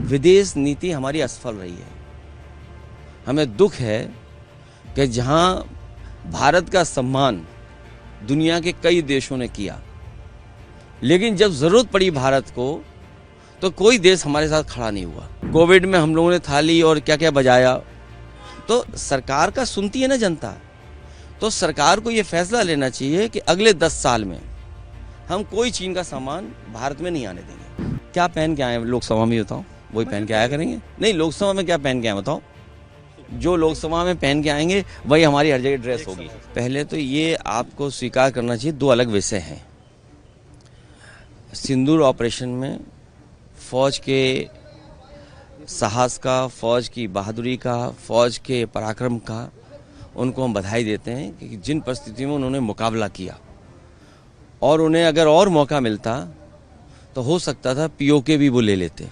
विदेश नीति हमारी असफल रही है। हमें दुख है कि जहां भारत का सम्मान दुनिया के कई देशों ने किया, लेकिन जब जरूरत पड़ी भारत को तो कोई देश हमारे साथ खड़ा नहीं हुआ। कोविड में हम लोगों ने थाली और क्या क्या बजाया, तो सरकार का सुनती है ना जनता। तो सरकार को ये फैसला लेना चाहिए कि अगले 10 साल में हम कोई चीन का सामान भारत में नहीं आने देंगे। क्या पहन के आए लोकसभा में बताओ, वही पहन के आया करेंगे। नहीं, लोकसभा में क्या पहन के आए बताओ, जो लोकसभा में पहन के आएंगे वही हमारी हर जगह ड्रेस होगी। पहले तो ये आपको स्वीकार करना चाहिए, दो अलग विषय हैं। सिंदूर ऑपरेशन में फौज के साहस का, फौज की बहादुरी का, फौज के पराक्रम का उनको हम बधाई देते हैं कि जिन परिस्थितियों में उन्होंने मुकाबला किया, और उन्हें अगर और मौका मिलता तो हो सकता था पीओके भी वो ले लेते।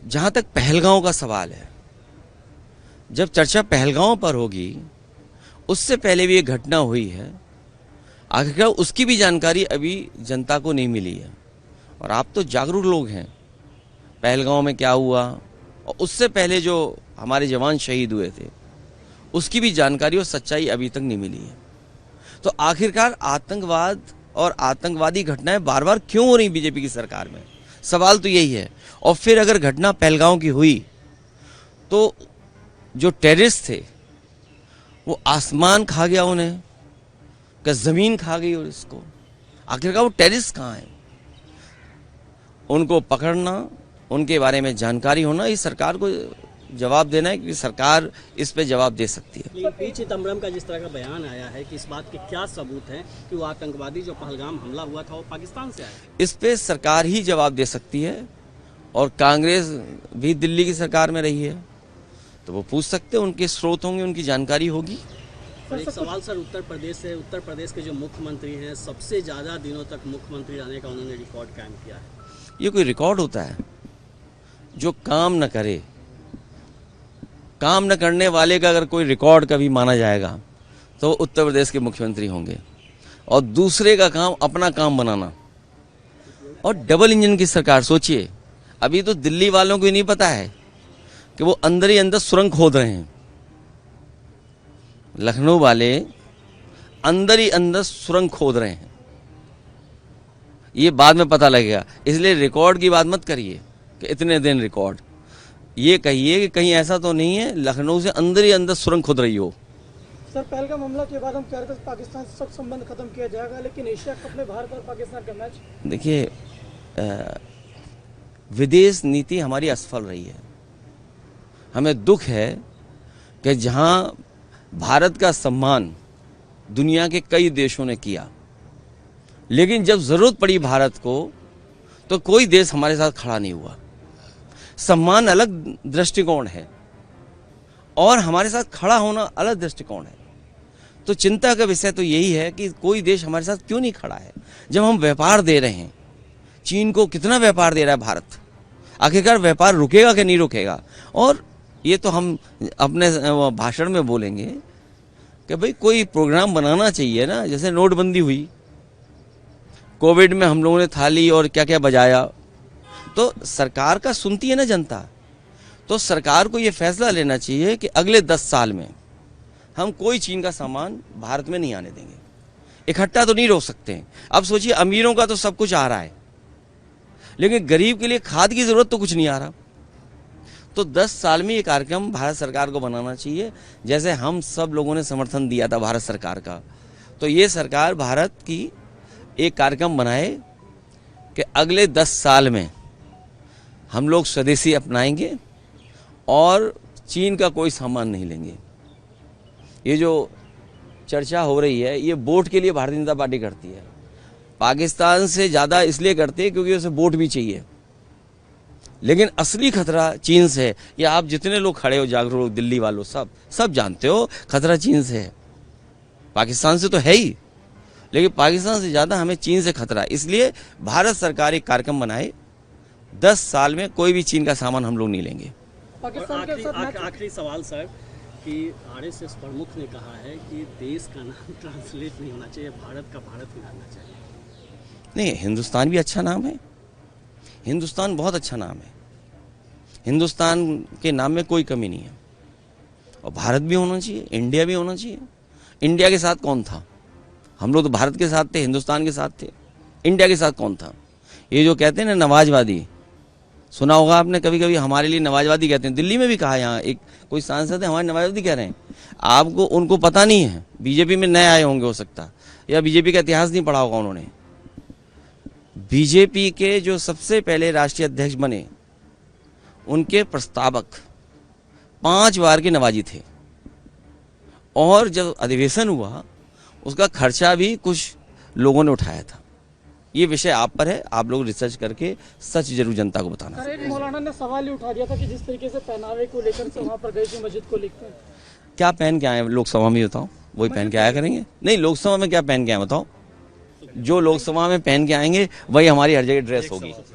जहाँ तक पहलगांव का सवाल है, जब चर्चा पहलगांव पर होगी, उससे पहले भी ये घटना हुई है, आखिरकार उसकी भी जानकारी अभी जनता को नहीं मिली है। और आप तो जागरूक लोग हैं, पहलगांव में क्या हुआ और उससे पहले जो हमारे जवान शहीद हुए थे उसकी भी जानकारी और सच्चाई अभी तक नहीं मिली है। तो आखिरकार आतंकवाद और आतंकवादी घटनाएं बार बार क्यों हो रही बीजेपी की सरकार में, सवाल तो यही है। और फिर अगर घटना पहलगांव की हुई तो जो टेररिस्ट थे वो आसमान खा गया, उन्हें क्या जमीन खा गई, और इसको आखिरकार वो टेररिस्ट कहाँ हैं, उनको पकड़ना, उनके बारे में जानकारी होना, इस सरकार को जवाब देना है कि सरकार इस पे जवाब दे सकती है। पी चिदम्बरम का जिस तरह का बयान आया है कि इस बात के क्या सबूत हैं कि वो आतंकवादी जो पहलगाम हमला हुआ था वो पाकिस्तान से आया, इस पे सरकार ही जवाब दे सकती है। और कांग्रेस भी दिल्ली की सरकार में रही है तो वो पूछ सकते हैं, उनके स्रोत होंगे, उनकी जानकारी होगी। और एक सवाल सर, उत्तर प्रदेश के जो मुख्यमंत्री हैं, सबसे ज्यादा दिनों तक मुख्यमंत्री रहने का उन्होंने रिकॉर्ड कायम किया है। ये कोई रिकॉर्ड होता है? जो काम न करे, काम न करने वाले का अगर कोई रिकॉर्ड कभी माना जाएगा तो उत्तर प्रदेश के मुख्यमंत्री होंगे। और दूसरे का काम अपना काम बनाना, और डबल इंजन की सरकार। सोचिए, अभी तो दिल्ली वालों को ही नहीं पता है कि वो अंदर ही अंदर सुरंग खोद रहे हैं। लखनऊ वाले अंदर ही अंदर सुरंग खोद रहे हैं, ये बाद में पता लगेगा। इसलिए रिकॉर्ड की बात मत करिए कि इतने दिन रिकॉर्ड, ये कहिए कि कहीं ऐसा तो नहीं है लखनऊ से अंदर ही अंदर सुरंग खोद रही हो। सर, पहलगाम हमला के बाद हम कह रहे थे पाकिस्तान से सब संबंध खत्म किया जाएगा, लेकिन एशिया कप में भारत और पाकिस्तान का मैच। देखिए, विदेश नीति हमारी असफल रही है। हमें दुख है कि जहां भारत का सम्मान दुनिया के कई देशों ने किया, लेकिन जब जरूरत पड़ी भारत को तो कोई देश हमारे साथ खड़ा नहीं हुआ। सम्मान अलग दृष्टिकोण है और हमारे साथ खड़ा होना अलग दृष्टिकोण है। तो चिंता का विषय तो यही है कि कोई देश हमारे साथ क्यों नहीं खड़ा है, जब हम व्यापार दे रहे हैं। चीन को कितना व्यापार दे रहा है भारत, आखिरकार व्यापार रुकेगा कि नहीं रुकेगा? और ये तो हम अपने भाषण में बोलेंगे कि भाई कोई प्रोग्राम बनाना चाहिए ना। जैसे नोटबंदी हुई, कोविड में हम लोगों ने थाली और क्या क्या बजाया, तो सरकार का सुनती है ना जनता। तो सरकार को ये फैसला लेना चाहिए कि अगले 10 साल में हम कोई चीन का सामान भारत में नहीं आने देंगे। इकट्ठा तो नहीं रोक सकते। अब सोचिए, अमीरों का तो सब कुछ आ रहा है, लेकिन गरीब के लिए खाद की जरूरत तो कुछ नहीं आ रहा। तो 10 साल में ये कार्यक्रम भारत सरकार को बनाना चाहिए। जैसे हम सब लोगों ने समर्थन दिया था भारत सरकार का, तो ये सरकार भारत की एक कार्यक्रम बनाए कि अगले 10 साल में हम लोग स्वदेशी अपनाएंगे और चीन का कोई सामान नहीं लेंगे। ये जो चर्चा हो रही है, ये वोट के लिए भारतीय जनता पार्टी करती है। पाकिस्तान से ज़्यादा इसलिए करते हैं क्योंकि उसे वोट भी चाहिए, लेकिन असली खतरा चीन से है। ये आप जितने लोग खड़े हो जागरूक, दिल्ली वालों, सब जानते हो खतरा चीन से है। पाकिस्तान से तो है ही, लेकिन पाकिस्तान से ज़्यादा हमें चीन से खतरा है। इसलिए भारत सरकार एक कार्यक्रम बनाए, 10 साल में कोई भी चीन का सामान हम लोग नहीं लेंगे। आखिरी सवाल सर, कि आरएसएस प्रमुख ने कहा है कि देश का नाम ट्रांसलेट नहीं होना चाहिए, भारत का भारत ही रहना चाहिए। नहीं, हिंदुस्तान भी अच्छा नाम है। हिंदुस्तान बहुत अच्छा नाम है, हिंदुस्तान के नाम में कोई कमी नहीं है। और भारत भी होना चाहिए, इंडिया भी होना चाहिए। इंडिया के साथ कौन था? हम लोग तो भारत के साथ थे, हिंदुस्तान के साथ थे। इंडिया के साथ कौन था? ये जो कहते हैं ना नवाजवादी, सुना होगा आपने कभी कभी, हमारे लिए नवाजवादी कहते हैं। दिल्ली में भी कहा, यहाँ एक कोई सांसद है हमारे नवाजवादी कह रहे हैं। आपको उनको पता नहीं है, बीजेपी में नए आए होंगे हो सकता, या बीजेपी का इतिहास नहीं पढ़ा होगा उन्होंने। बीजेपी के जो सबसे पहले राष्ट्रीय अध्यक्ष बने, उनके प्रस्तावक 5 बार के नवाजी थे। और जब अधिवेशन हुआ उसका खर्चा भी कुछ लोगों ने उठाया था। ये विषय आप पर है, आप लोग रिसर्च करके सच जरूर जनता को बताना। सर, एक मौलाना ने सवाल ही उठा दिया था कि जिस तरीके से पहनावे को लेकर से वहाँ पर गए थे मस्जिद को लेकर, क्या पहन के आए लोकसभा में बताओ? वही पहन के आया करेंगे? नहीं, लोकसभा में क्या पहन के आए बताओ? जो लोकसभा में पहन के आएंगे वही हमारी हर जगह ड्रेस होगी।